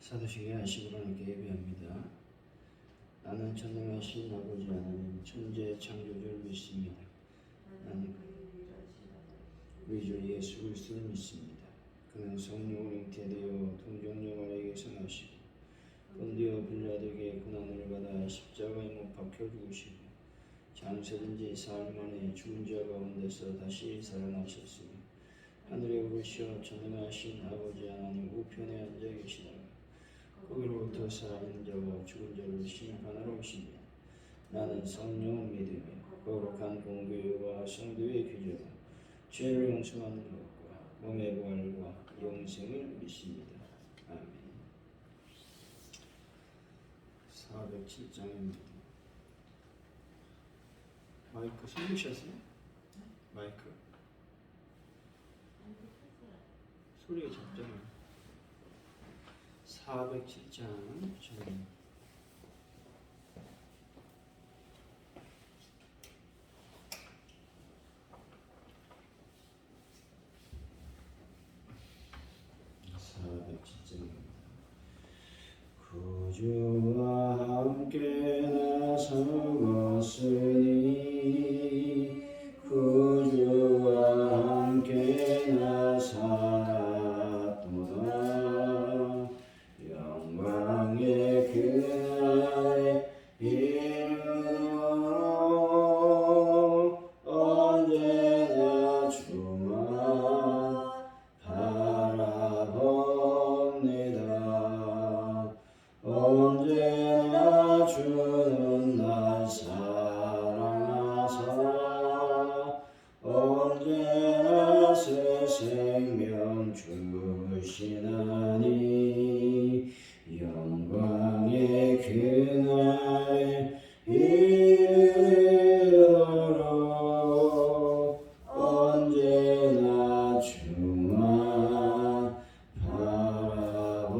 사도신경 15강에 예배합니다. 나는 전능하신 아버지 하나님 천지의 창조주를 믿습니다. 나는 우리 주 예수 그리스도를 믿습니다. 그는 성령으로 잉태되어 동정녀 마리아에게서 나시고 본디오 빌라도에게 고난을 받아 십자가에 못 박혀 죽으시고 장사된 지 사흘 만에 죽은 자 가운데서 다시 살아나셨으며 하늘에 오르시어 전능하신 아버지 하나님 우편에 앉아 계시다가 거기로부터 살아있는 자와 죽은 자를 심판하러 오십니다. 나는 성령을 믿으며 거룩한 공교회와 성도의 교제와 죄를 용서하는 것과 몸의 부활과 영생을 믿습니다. 아멘. 407장입니다. 마이크 숨기셨어요? 마이크? 소리가 작잖아요. 407장 저는 구주와 함께 나서갔으니 구주와 함께 나섰도다. 영광의 그날에 이르러 언제나 주만 바라봅니다. 언제나 주는 날 사랑하사 언제나 새 생명 주시나니 영광의 그날에 이르러 언제나 주만 바라봅니다.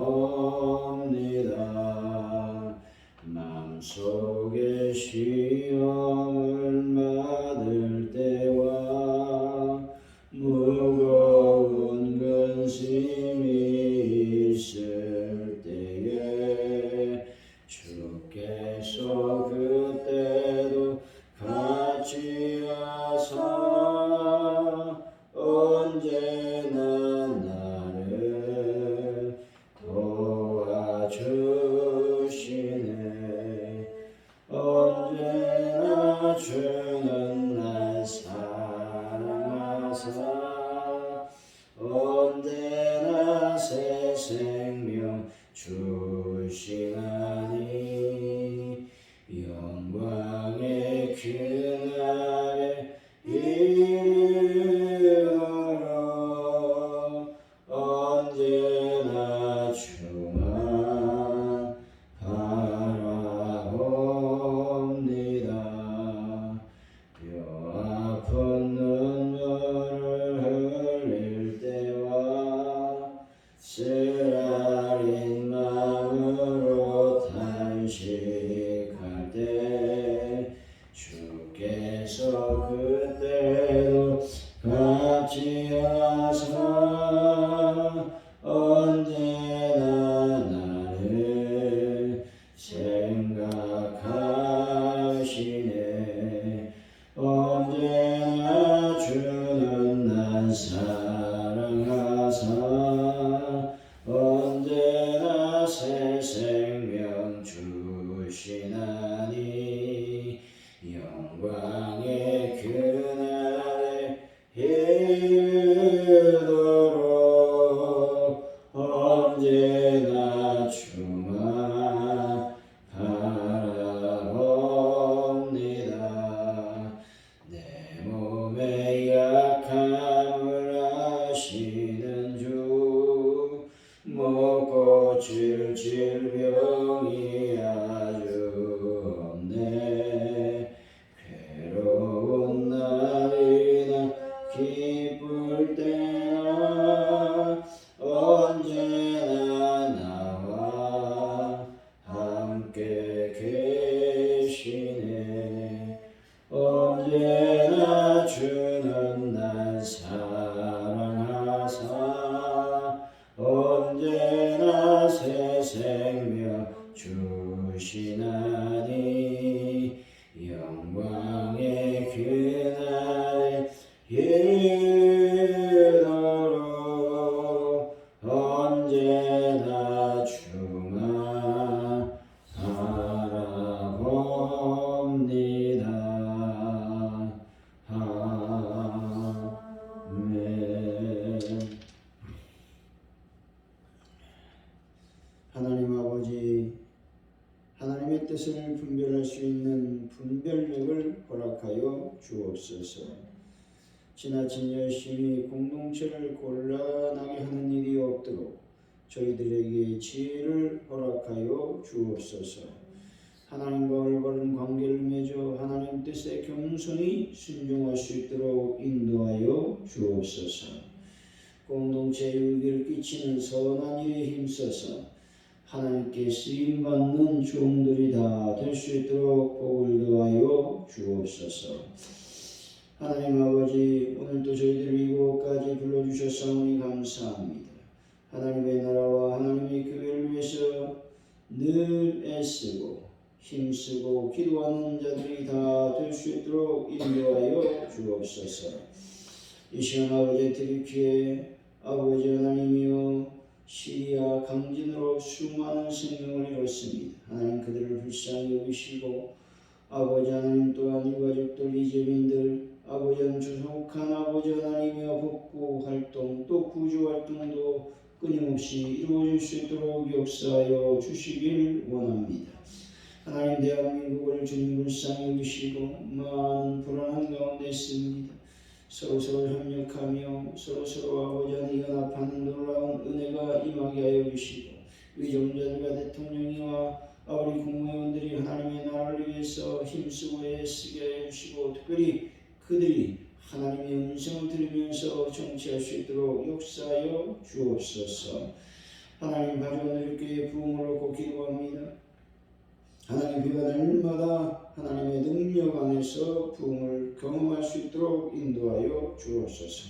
마음속에 시험을 받을 때와 무거운 근심이 있을 때에 주께서 그때도 같이 하사 언제나 나를 도와주시네. 언제나 주는 날 사랑하사 언제나 새 생명 주시나니 영광의 그날에 이르러 언제나 주만 바라봅니다. 뼈 아픈 눈물을 흘릴 때와 쓰라린 마음으로 탄식할 때 주께서 그때도 같이 하사 언제나 나를 생각하시네. 언제나 주는 날 사랑하사 언제나 새 생명 주시나니 영광의 그날에 이르러 언제나 주만 바라봅니다. 내 몸의 약함을 아시는 주 못 고칠 질병이 아주 없네. 괴로운 날이나 기쁠 때나 언제나 나와 함께 계시네. 언제나 주는 날 사랑하사 언제나 새 생명 주시나니 영광의 그날에 이르도록 언제나 주만 바라봅니다. 아멘. 하나님 아버지, 하나님의 뜻을 분별할 수 있는 분별력을 허락하여 주옵소서. 지나친 열심히 공동체를 곤란하게 하는 일이 없도록 저희들에게 지혜를 허락하여 주옵소서. 하나님과 올바른 관계를 맺어 하나님 뜻에 겸손히 순종할 수 있도록 인도하여 주옵소서. 공동체에 유익을 끼치는 선한 일에 힘써서 하나님께 쓰임받는 종들이 다 될 수 있도록 복을 더하여 주옵소서. 하나님 아버지, 오늘도 저희들을 이곳까지 불러주셨사오니 감사합니다. 하나님의 나라와 하나님의 교회를 위해서 늘 애쓰고 힘쓰고 기도하는 자들이 다 될 수 있도록 인도하여 주옵소서. 이 시간 아버지 드리키에 아버지 하나님이여 시리아 강진으로 수많은 생명을 잃었습니다. 하나님 그들을 불쌍히 여기시고 아버지 하나님 또한 유가족들 이재민들 아버지 하나님 조속한 아버지 하나님이여 복구 활동 또 구조 활동도 끊임없이 이루어질 수 있도록 역사하여 주시길 원합니다. 하나님 대한민국을 주님 불쌍히 여기시고 많은 불안한 가운데 있습니다. 서로서로 협력하며 서로서로 아버지 하나님 연합하는 놀라운 은혜가 임하게 하여 주시고 위정자들과 대통령이와 우리 국무위원들이 하나님의 나라를 위해서 힘쓰고 애쓰게 하여 주시고 특별히 그들이 하나님의 음성을 들으면서 정치할 수 있도록 역사하여 주옵소서. 하나님 가져오는 교회의 부흥을 놓고 기도합니다. 하나님 교회가 날마다 하나님의 능력 안에서 부흥을 경험할 수 있도록 인도하여 주옵소서.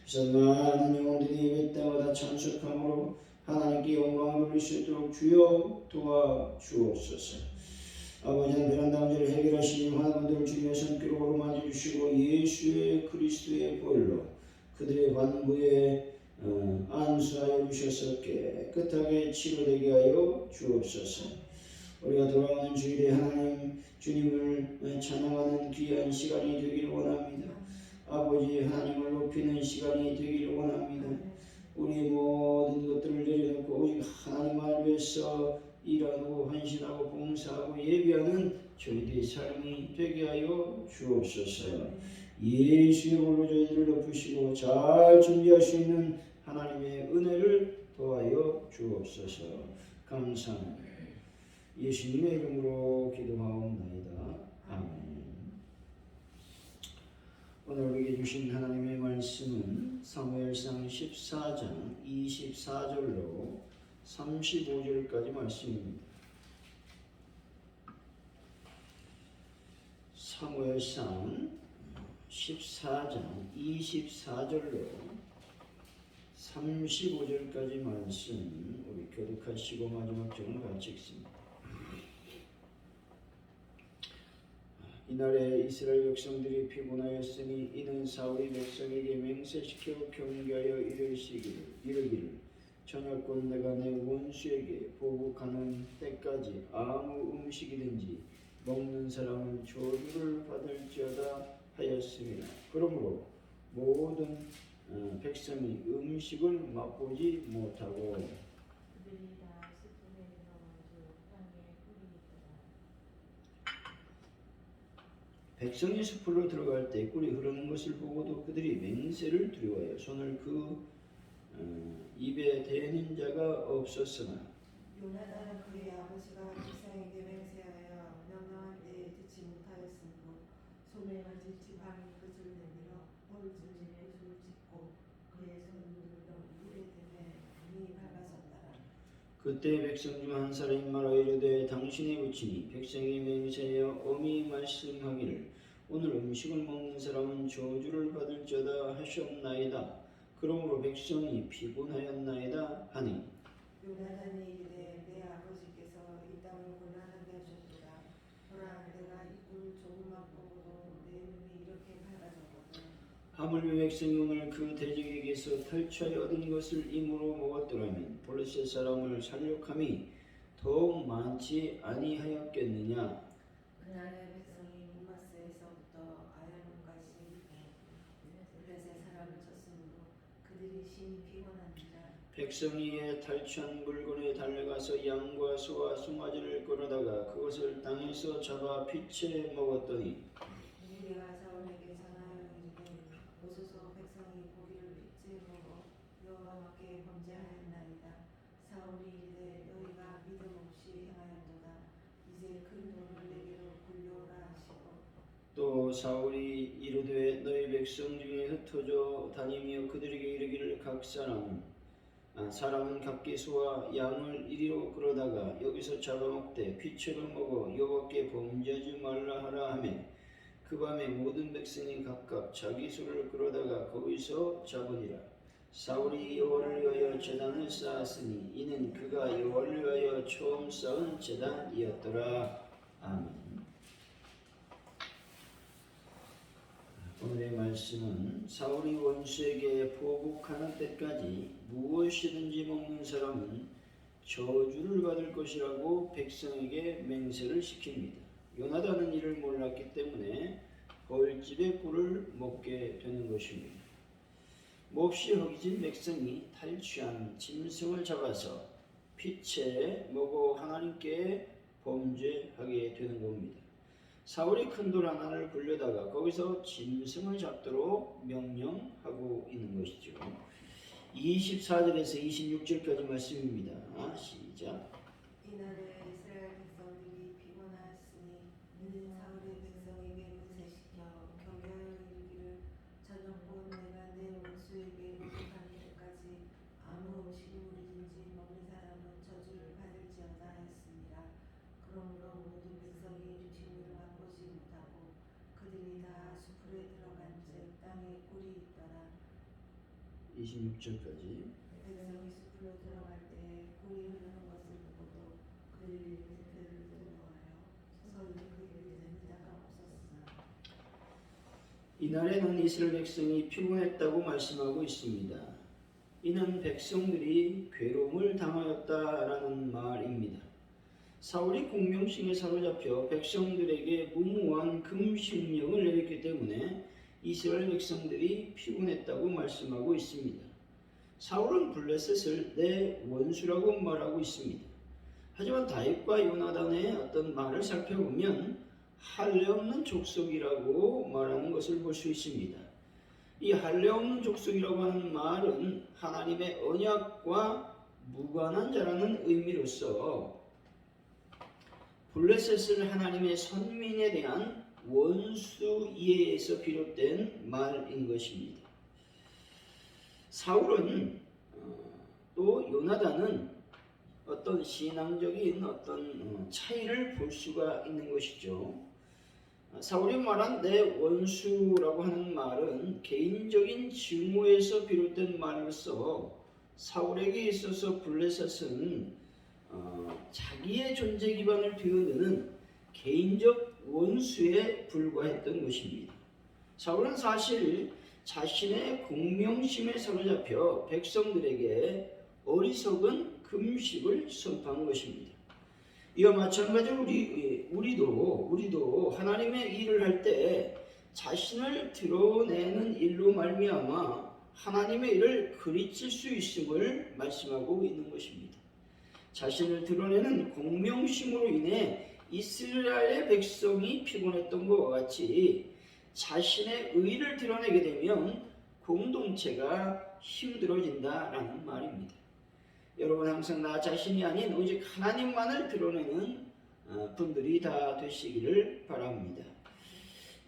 그래서 많은 영혼들이 예배때마다 참석함으로 하나님께 영광을 돌릴 수 있도록 주여 도와주옵소서. 아버지 베란다 문제를 해결하시니 환원들을 주님의 손길로 오르만져 주시고 예수의 그리스도의 보혈로 그들의 관부에 안수하여 주셔서 깨끗하게 치료되게 하여 주옵소서. 우리가 돌아오는 주일에 하나님 주님을 찬양하는 귀한 시간이 되기를 원합니다. 아버지 하나님을 높이는 시간이 되기를 원합니다. 우리 모든 것들을 내려놓고 오직 하나님을 위해서 일하고 헌신하고 봉사하고 예배하는 저희들의 삶이 되게 하여 주옵소서. 예수의 이름으로 저희들을 높이시고 잘 준비할 수 있는 하나님의 은혜를 도와여 주옵소서. 감사합니다. 예수님의 이름으로 기도하옵나이다. 아멘. 오늘 우리에게 주신 하나님의 말씀은 사무엘상 14장 24절로 35절까지 말씀입니다. 사무엘상 14장 24절로 35절까지 말씀 우리 교독하시고 마지막 절을 같이 읽습니다. 이날에 이스라엘 백성들이 피곤하였으니 이는 사울이 백성에게 맹세시켜 경계하여 이르기를 저녁곧 내가 내 원수에게 보복하는 때까지 아무 음식이든지 먹는 사람은 저주를 받을지어다 하였습니다. 그러므로 모든 백성이 음식을 맛보지 못하고 백성이 숲으로 들어갈 때 꿀이 흐르는 것을 보고도 그들이 맹세를 두려워하여 손을 그 입에 대는 자가 없었으나 요나단은 그의 아버지가 백성에게 맹세하여 명령할 때에 듣지 못하였으므로 소명을 질지 밤이 끝을 내밀어 오른손에 붓을 짚고 그의 손들로 물에 대매 눈이 밝아졌더라. 그때 백성 중 한 사람이 말하여 이르되 당신의 부친이 백성에게 맹세하여 엄히 말씀하기를 오늘 음식을 먹는 사람은 저주를 받을지어다 하셨나이다. 그러므로 백성이 피곤하였나이다 하니 요나단이 이르되 내 만일 백성이 오늘 그 대적에게서 탈취하여 얻은 것을 임으로 먹었더라면 블레셋 사람을 살육함이 더욱 많지 아니하였겠느냐. 그날의 백성이 문마스에서부터 아얄론까지 블레셋 사람을 쳤으므로 그들이 심히 피곤한지라. 백성이 이에 탈취한 물건에 달려가서 양과 소와 송아지를 끌어다가 그것을 땅에서 잡아 피채 먹었더니 무리가 사울에게 전하여 이르되 오소서 백성이 고기를 피째 먹어 여호와께 범죄하였나이다. 사울이 이르되 너희가 믿음 없이 행하였도다. 이제 큰 돌을 내게로 굴려오라 하시고 또 사울이 이르되 너희 백성 중에 흩어져 다니며 그들에게 이르기를 각 사람은 각기 소와 양을 이리로 끌어다가 여기서 잡아먹되 피채로 먹어 여호와께 범죄하지 말라 하라 하며 그 밤에 모든 백성이 각각 자기 소를 끌어다가 거기서 잡으니라. 사울이 여호와를 위하여 제단을 쌓았으니 이는 그가 여호와를 위하여 처음 쌓은 제단이었더라. 아멘. 오늘의 말씀은 사울이 원수에게 보복하는 때까지 무엇이든지 먹는 사람은 저주를 받을 것이라고 백성에게 맹세를 시킵니다. 요나단은 이를 몰랐기 때문에 벌집의 꿀을 먹게 되는 것입니다. 몹시 허기진 백성이 탈취한 짐승을 잡아서 피채 먹어 하나님께 범죄하게 되는 겁니다. 사울이 큰 돌 하나를 굴려다가 거기서 짐승을 잡도록 명령하고 있는 것이죠. 24절에서 26절까지 말씀입니다. 시작. 이날에 이스라엘 백성들이 피곤하였으니 이는 사울의 백성에게 문세시켜 경계하여 이르기를 저녁곧 내가 내 원수에게 공격하는 때까지 아무 음식물이든지 먹는 사람은 저주를 받을지어다 하였습니다. 그러므로 모든 백성이 음식물을 맛보지 못하고 그들이 다 수풀에 들어간즉 땅에 꿀이 있더라. 26절까지. 백성이 숲으로 들어갈 때 꿀이 흐르는 것을 보고도 그들이 배를 두려워하여 서서 그에게는 자가 없었으나 이날에는 이스라엘 백성이 피곤했다고 말씀하고 있습니다. 이는 백성들이 괴로움을 당하였다라는 말입니다. 사울이 공명심에 사로잡혀 백성들에게 무모한 금식령을 내렸기 때문에 이스라엘 백성들이 피곤했다고 말씀하고 있습니다. 사울은 블레셋을 내 원수라고 말하고 있습니다. 하지만 다윗과 요나단의 어떤 말을 살펴보면 할례 없는 족속이라고 말하는 것을 볼 수 있습니다. 이 할례 없는 족속이라고 하는 말은 하나님의 언약과 무관한 자라는 의미로서 블레셋을 하나님의 선민에 대한 원수 이해에서 비롯된 말인 것입니다. 사울은 또 요나단은 어떤 신앙적인 어떤 차이를 볼 수가 있는 것이죠. 사울이 말한 내 원수라고 하는 말은 개인적인 증오에서 비롯된 말로서 사울에게 있어서 블레셋은 자기의 존재 기반을 뒤흔드는 개인적 원수에 불과했던 것입니다. 사울은 사실 자신의 공명심에 사로잡혀 백성들에게 어리석은 금식을 선포한 것입니다. 이와 마찬가지로 우리도 하나님의 일을 할 때 자신을 드러내는 일로 말미암아 하나님의 일을 그리칠 수 있음을 말씀하고 있는 것입니다. 자신을 드러내는 공명심으로 인해 이스라엘의 백성이 피곤했던 것과 같이 자신의 의를 드러내게 되면 공동체가 힘들어진다라는 말입니다. 여러분 항상 나 자신이 아닌 오직 하나님만을 드러내는 분들이 다 되시기를 바랍니다.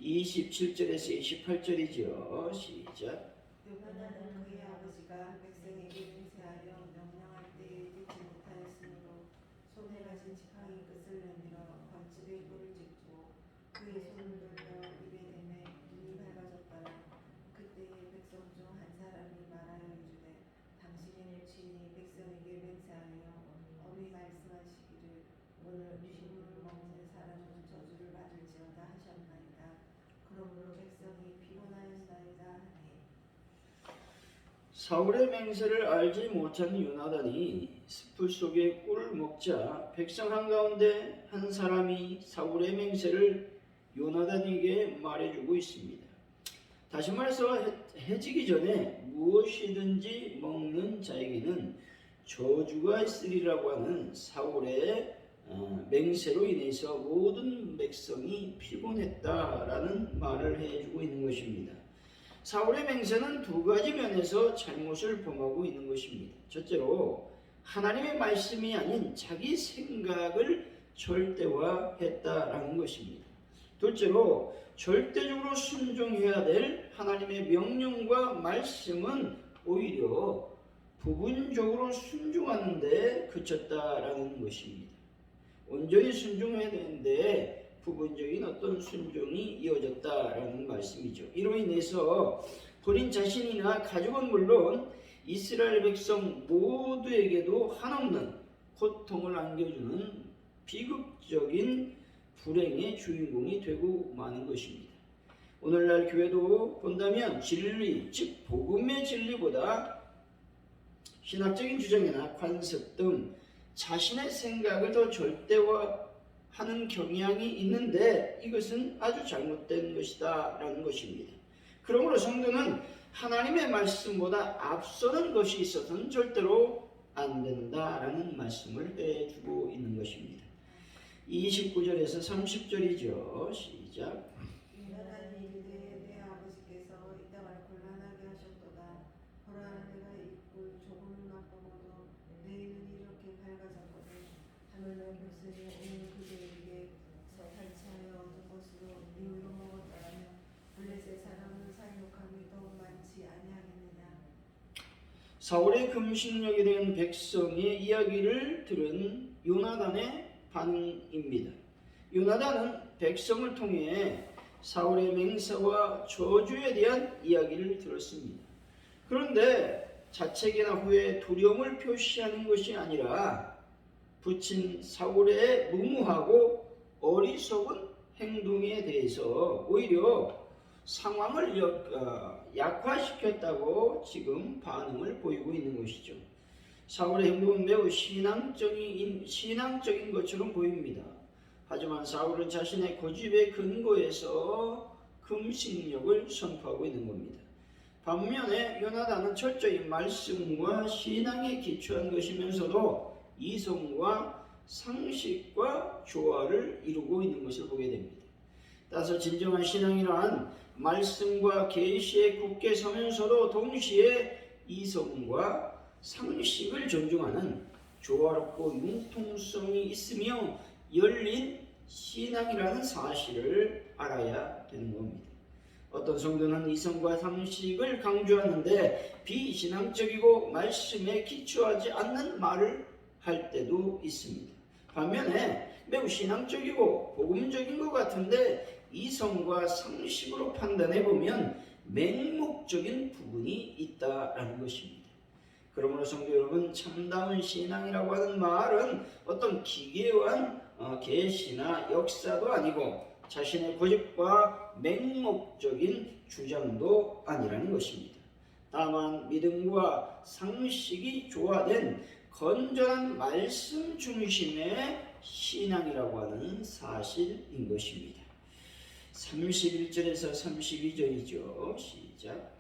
27절에서 28절이죠. 시작. 요나단은 그의 아버지가 백성에게 맹세하여 명령할 때에 듣지 못하였으므로 손에 가진 지팡이 끝을 내밀어 벌집에 꿀을 찍고 그의 손을 돌려 입에 대매 눈이 밝아졌더라. 그때에 백성 중 한 사람이 말하여 이르되 당신의 친히 백성에게 맹세하여 어미 말씀하시기를 오늘 음식물을 먹는 사람은 저주를 받을지어다 하셨나이다. 그러므로 백성이 피곤하였나이다 하니 사울의 맹세를 알지 못한 요나단이 습풀 속에 꿀을 먹자 백성 한가운데 한 사람이 사울의 맹세를 요나단에게 말해주고 있습니다. 다시 말해서 해지기 전에 무엇이든지 먹는 자에게는 저주가 있으리라고 하는 사울의 맹세로 인해서 모든 백성이 피곤했다라는 말을 해주고 있는 것입니다. 사울의 맹세는 두 가지 면에서 잘못을 범하고 있는 것입니다. 첫째로 하나님의 말씀이 아닌 자기 생각을 절대화했다라는 것입니다. 둘째로 절대적으로 순종해야 될 하나님의 명령과 말씀은 오히려 부분적으로 순종하는 데 그쳤다라는 것입니다. 온전히 순종해야 되는데 부분적인 어떤 순종이 이어졌다라는 말씀이죠. 이로 인해서 본인 자신이나 가족은 물론 이스라엘 백성 모두에게도 한없는 고통을 안겨주는 비극적인 불행의 주인공이 되고 마는 것입니다. 오늘날 교회도 본다면 진리, 즉 복음의 진리보다 신학적인 주장이나 관습 등 자신의 생각을 더 절대화하는 경향이 있는데 이것은 아주 잘못된 것이다 라는 것입니다. 그러므로 성도는 하나님의 말씀보다 앞서는 것이 있어서는 절대로 안 된다라는 말씀을 해주고 있는 것입니다. 29절에서 30절이죠. 시작. 요나단이 이르되 내 아버지께서 이 땅을 곤란하게 하셨도다. 보라, 내가 이 꿀 조금 맛보고도 내 눈이 이렇게 밝아졌거든. 하물며 백성이 오늘 그들에게 탈취하여 얻은 것으로 이물로 먹었다면 블레셋 사람은 살육함이 더욱 많지 아니하겠느냐. 사울의 금식령에 대한 백성의 이야기를 들은 요나단의 반응입니다. 요나단은 백성을 통해 사울의 맹세와 저주에 대한 이야기를 들었습니다. 그런데 자책이나 후에 두려움을 표시하는 것이 아니라 부친 사울의 무모하고 어리석은 행동에 대해서 오히려 상황을 약화시켰다고 지금 반응을 보이고 있는 것이죠. 사울의 행동은 매우 신앙적인 것처럼 보입니다. 하지만 사울은 자신의 고집의 근거에서 금식력을 선포하고 있는 겁니다. 반면에 요나단은 철저히 말씀과 신앙에 기초한 것이면서도 이성과 상식과 조화를 이루고 있는 것을 보게 됩니다. 따라서 진정한 신앙이란 말씀과 계시에 굳게 서면서도 동시에 이성과 상식을 존중하는 조화롭고 융통성이 있으며 열린 신앙이라는 사실을 알아야 되는 겁니다. 어떤 성도는 이성과 상식을 강조하는데 비신앙적이고 말씀에 기초하지 않는 말을 할 때도 있습니다. 반면에 매우 신앙적이고 복음적인 것 같은데 이성과 상식으로 판단해 보면 맹목적인 부분이 있다라는 것입니다. 그러므로 성도 여러분, 참다운 신앙이라고 하는 말은 어떤 기괴한 계시나 역사도 아니고 자신의 고집과 맹목적인 주장도 아니라는 것입니다. 다만 믿음과 상식이 조화된 건전한 말씀 중심의 신앙이라고 하는 사실인 것입니다. 31절에서 32절이죠. 시작.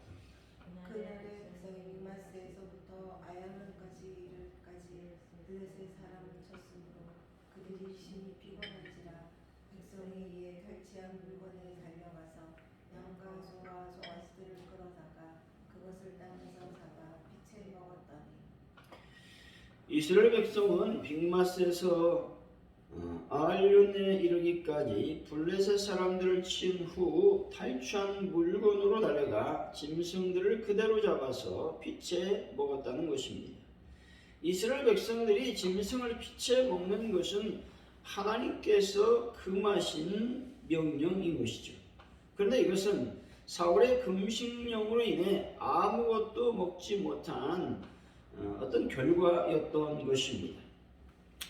그날에 백성이 믹마스에서부터 아야론까지 이르기까지 블레셋 사람을 쳤으므로 그들이 심히 피곤한지라. 백성이 이에 탈취한 물건에 달려가서 양과 소와 소아스들을 끌어다가 그것을 땅에서 잡아 피채 먹었더니. 이스라엘 백성은 빅마스에서 아알론에 이르기까지 블레셋 사람들을 친 후 탈취한 물건으로 달려가 짐승들을 그대로 잡아서 피채 먹었다는 것입니다. 이스라엘 백성들이 짐승을 피채 먹는 것은 하나님께서 금하신 명령인 것이죠. 그런데 이것은 사울의 금식령으로 인해 아무것도 먹지 못한 어떤 결과였던 것입니다.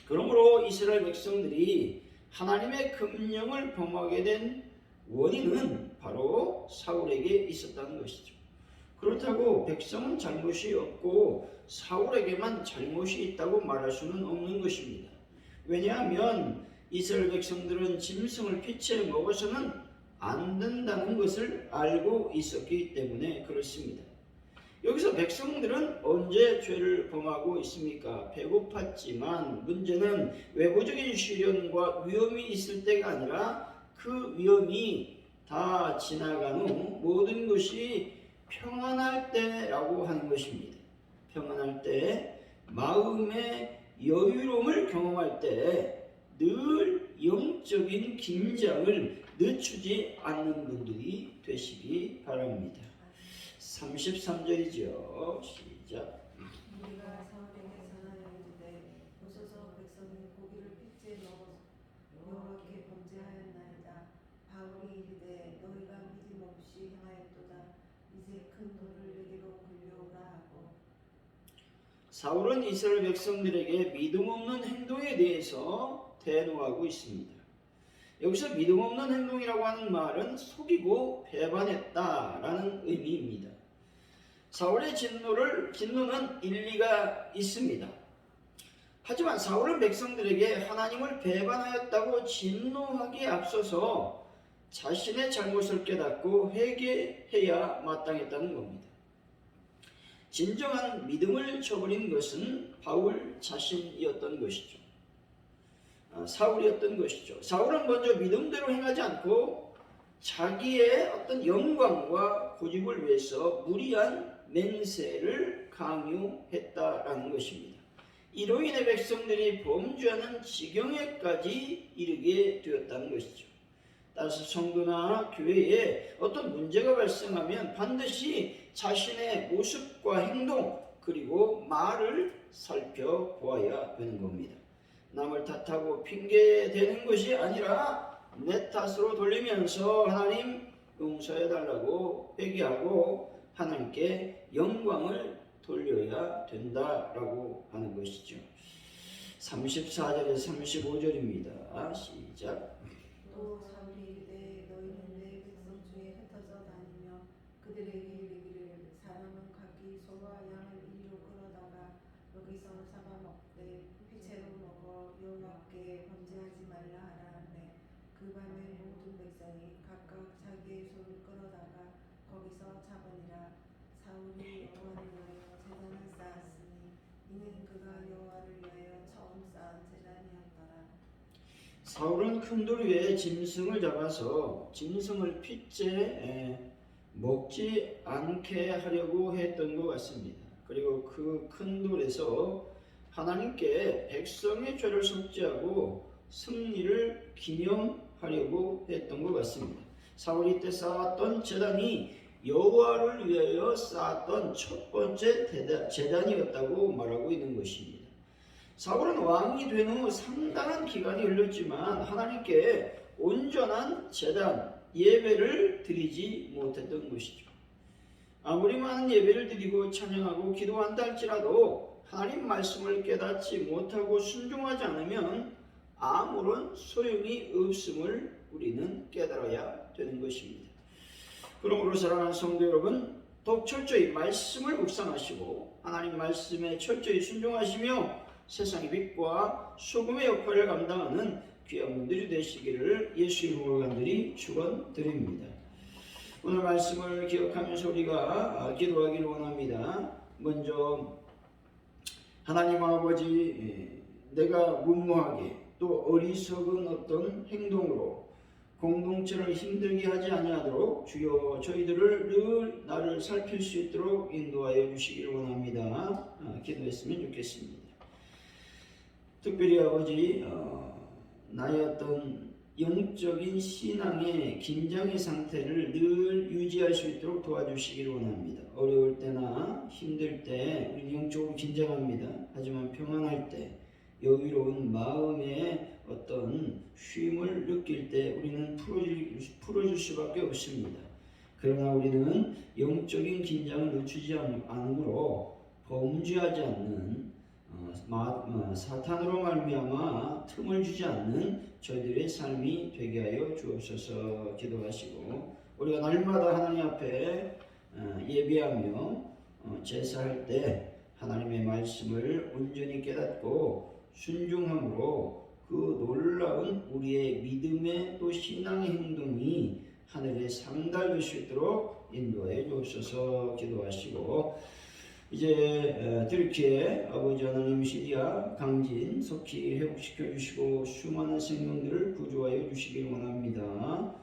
그러므로 이스라엘 백성들이 하나님의 금령을 범하게 된 원인은 바로 사울에게 있었다는 것이죠. 그렇다고 백성은 잘못이 없고 사울에게만 잘못이 있다고 말할 수는 없는 것입니다. 왜냐하면 이스라엘 백성들은 짐승을 피채 먹어서는 안 된다는 것을 알고 있었기 때문에 그렇습니다. 여기서 백성들은 언제 죄를 범하고 있습니까? 배고팠지만 문제는 외부적인 시련과 위험이 있을 때가 아니라 그 위험이 다 지나간 후 모든 것이 평안할 때라고 하는 것입니다. 평안할 때, 마음의 여유로움을 경험할 때 늘 영적인 긴장을 늦추지 않는 분들이 되시기 바랍니다. 33절이죠. 시작. 우리가 사울에게 전하였는데 오소서 백성이 고기를 핏째 먹어 여호와께 범죄하였나이다. 바울이 이르되 너희가 믿음 없이 행하였도다. 이제 큰 돌을 내게로 굴려오라 하고. 사울은 이스라엘 백성들에게 믿음 없는 행동에 대해서 대노하고 있습니다. 여기서 믿음 없는 행동이라고 하는 말은 속이고 배반했다라는 의미입니다. 사울의 진노는 일리가 있습니다. 하지만 사울은 백성들에게 하나님을 배반하였다고 진노하기에 앞서서 자신의 잘못을 깨닫고 회개해야 마땅했다는 겁니다. 진정한 믿음을 저버린 것은 바울 자신이었던 것이죠. 사울이었던 것이죠. 사울은 먼저 믿음대로 행하지 않고 자기의 어떤 영광과 고집을 위해서 무리한 맹세를 강요했다라는 것입니다. 이로 인해 백성들이 범죄하는 지경에까지 이르게 되었다는 것이죠. 따라서 성도나 교회에 어떤 문제가 발생하면 반드시 자신의 모습과 행동 그리고 말을 살펴보아야 되는 겁니다. 남을 탓하고 핑계대는 것이 아니라 내 탓으로 돌리면서 하나님 용서해달라고 회개하고 하나님께 영광을 돌려야 된다라고 하는 것이죠. 34절에서 35절입니다. 시작. 또 사울이 이르되 너희는 내 백성 중에 흩어져 다니며 그들에게 이르기를 사람은 각기 소와 양을 이리로 끌어다가 여기서 잡아먹되 피채로 먹어 여호와께 범죄하지 말라 하라 하매 그 밤에 모든 백성이 각각 자기의 소를 끌어다가 거기서 잡으니라. 사울이 여호와를 위하여 제단을 쌓았으니 이는 그가 여호와를 위하여 처음 쌓은 제단이었더라. 사울은 큰 돌 위에 짐승을 잡아서 짐승을 핏째 먹지 않게 하려고 했던 것 같습니다. 그리고 그 큰 돌에서 하나님께 백성의 죄를 속죄하고 승리를 기념하려고 했던 것 같습니다. 사울이 때 쌓았던 제단이 여호와를 위하여 쌓았던 첫 번째 제단이었다고 말하고 있는 것입니다. 사울은 왕이 된 후 상당한 기간이 흘렀지만 하나님께 온전한 제단, 예배를 드리지 못했던 것이죠. 아무리 많은 예배를 드리고 찬양하고 기도한다 할지라도 하나님 말씀을 깨닫지 못하고 순종하지 않으면 아무런 소용이 없음을 우리는 깨달아야 되는 것입니다. 그러므로 사랑하는 성도 여러분, 더욱 철저히 말씀을 묵상하시고 하나님 말씀에 철저히 순종하시며 세상의 빛과 소금의 역할을 감당하는 귀한 분들이 되시기를 예수 이름으로 간절히 축원드립니다. 오늘 말씀을 기억하면서 우리가 기도하기를 원합니다. 먼저 하나님 아버지, 내가 무모하게 또 어리석은 어떤 행동으로 공동체를 힘들게 하지 아니하도록 주여 저희들을 늘 나를 살필 수 있도록 인도하여 주시기를 원합니다. 기도했으면 좋겠습니다. 특별히 아버지, 나의 어떤 영적인 신앙의 긴장의 상태를 늘 유지할 수 있도록 도와주시기를 원합니다. 어려울 때나 힘들 때 우리 영적으로 긴장합니다. 하지만 평안할 때, 여유로운 마음의 어떤 쉼을 느낄 때 우리는 풀어줄 수밖에 없습니다. 그러나 우리는 영적인 긴장을 늦추지 않으므로 범죄하지 않는 사탄으로 말미암아 틈을 주지 않는 저희들의 삶이 되게 하여 주옵소서. 기도하시고 우리가 날마다 하나님 앞에 예배하며 제사할 때 하나님의 말씀을 온전히 깨닫고 순종함으로 그 놀라운 우리의 믿음의 또 신앙의 행동이 하늘에 상달될 수 있도록 인도하여 주옵소서. 기도하시고 이제 들키에 아버지 하나님 시리아 강진 속히 회복시켜 주시고 수많은 생명들을 구조하여 주시길 원합니다.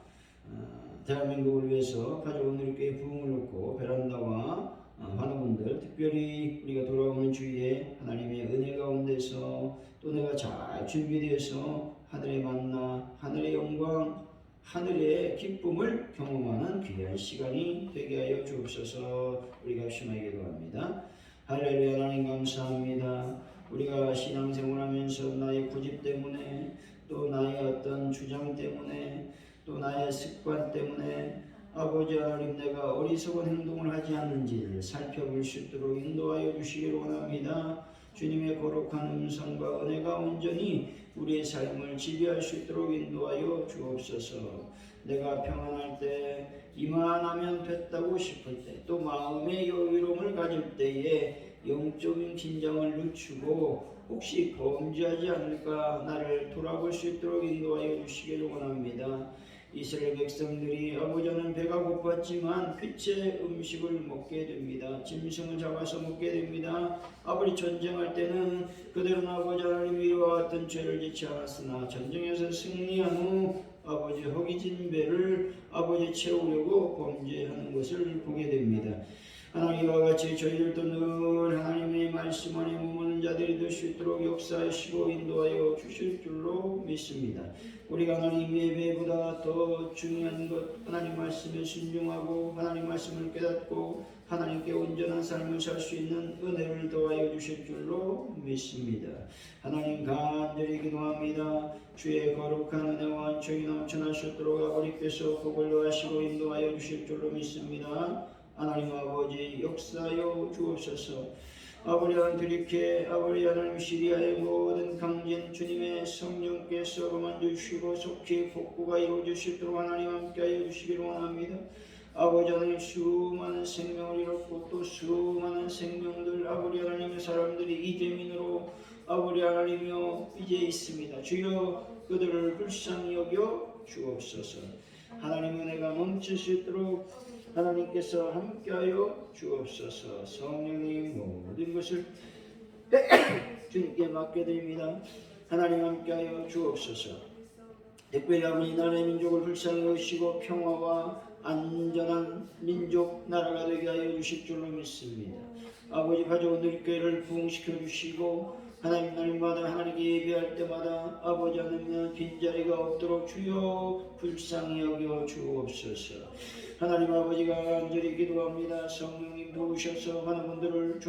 대한민국을 위해서 가져온 우리께 부흥을 얻고 베란다와 환우분들 특별히 우리가 돌아오는 주위에 하나님의 은혜 가운데서 또 내가 잘 준비되어서 하늘의 만나 하늘의 영광 하늘의 기쁨을 경험하는 귀한 시간이 되게 하여 주옵소서. 우리가 심하게 기도합니다. 할렐루야. 하나님 감사합니다. 우리가 신앙생활하면서 나의 고집 때문에 또 나의 어떤 주장 때문에 또 나의 습관 때문에 아버지 하나님 내가 어리석은 행동을 하지 않는지를 살펴볼 수 있도록 인도하여 주시기를 원합니다. 주님의 거룩한 음성과 은혜가 온전히 우리의 삶을 지배할 수 있도록 인도하여 주옵소서. 내가 평안할 때 이만하면 됐다고 싶을 때 또 마음의 여유로움을 가질 때에 영적인 긴장을 늦추고 혹시 범죄하지 않을까 나를 돌아볼 수 있도록 인도하여 주시기를 원합니다. 이스라엘 백성들이 아버지는 배가 고팠지만 빛의 음식을 먹게 됩니다. 짐승을 잡아서 먹게 됩니다. 아버지 전쟁할 때는 그들은 아버지 하나님 위와 같은 죄를 짓지 않았으나 전쟁에서 승리한 후 아버지 허기진 배를 아버지 채우려고 범죄하는 것을 보게 됩니다. 하나님과 같이 저희들도 늘 하나님의 말씀 안에 머무는 자들이 될 수 있도록 역사하시고 인도하여 주실 줄로 믿습니다. 우리가 하나님 예배보다 더 중요한 것 하나님 말씀에 순종하고 하나님 말씀을 깨닫고 하나님께 온전한 삶을 살 수 있는 은혜를 더하여 주실 줄로 믿습니다. 하나님 간절히 기도합니다. 주의 거룩한 은혜와 은총이 넘쳐나셨도록 아버지께서 복을 더하시고 인도하여 주실 줄로 믿습니다. 하나님 아버지 역사하여 주옵소서. 아버지 하나님 들이켜 아버지 하나님 시리아의 모든 강진 주님의 성령께서 거만주시고 속히 복구가 이루어지시도록 하나님 함께하여 주시기를 원합니다. 아버지 하나님 수많은 생명을 잃었고 또 수많은 생명들 아버지 하나님의 사람들이 이재민으로 아버지 하나님이여 이제 있습니다. 주여 그들을 불쌍히 여겨 주옵소서. 하나님 은혜가 넘칠 수 있도록 하나님께서 함께하여 주옵소서. 성령님 모든 것을 주님께 맡겨드립니다. 하나님 함께하여 주옵소서. 특별히 아버지 나라의 민족을 불쌍히 여기시고 평화와 안전한 민족 나라가 되게 하여 주실 줄로 믿습니다. 아버지 가져온 우리 교회를 부흥시켜 주시고 하나님 날마다 하나님께 예배할 때마다 아버지 하나님은 빈자리가 없도록 주여 불쌍히 여겨 주옵소서. 하나님 아버지가 간절히 기도합니다. 성령님 도우셔서 많은 분들을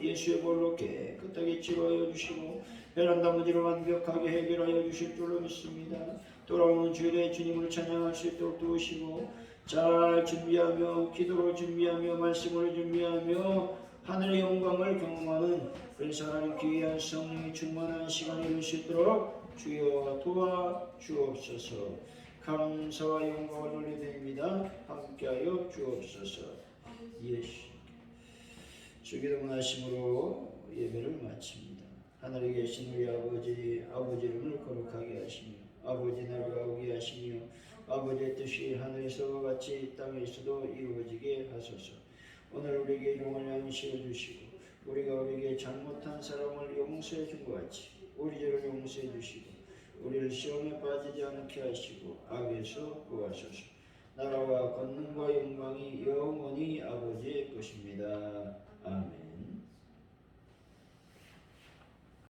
예수의 볼로 깨끗하게 치료하여 주시고 베란다 문제를 완벽하게 해결하여 주실 줄로 믿습니다. 돌아오는 주일에 주님을 찬양할 수 있도록 도우시고 잘 준비하며 기도를 준비하며 말씀을 준비하며 하늘의 영광을 경험하는 그래서 하나님 귀한 성령이 충만한 시간이 될 수 있도록 주여 도와주옵소서. 감사와 영광을 올려드립니다. 함께하여 주옵소서. 예수 주기도 하심으로 예배를 마칩니다. 하늘에 계신 우리 아버지 이름을 거룩하게 하시며 아버지 나라가 오게 하시며 아버지의 뜻이 하늘에서 같이 이 땅에서도 이루어지게 하소서. 오늘 우리에게 일용할 양식을 주시고 우리가 우리에게 잘못한 사람을 용서해 준 것 같이 우리 죄를 용서해 주시고 우리를 시험에 빠지지 않게 하시고 악에서 구하소서. 나라와 권능과 영광이 영원히 아버지의 것입니다. 아멘.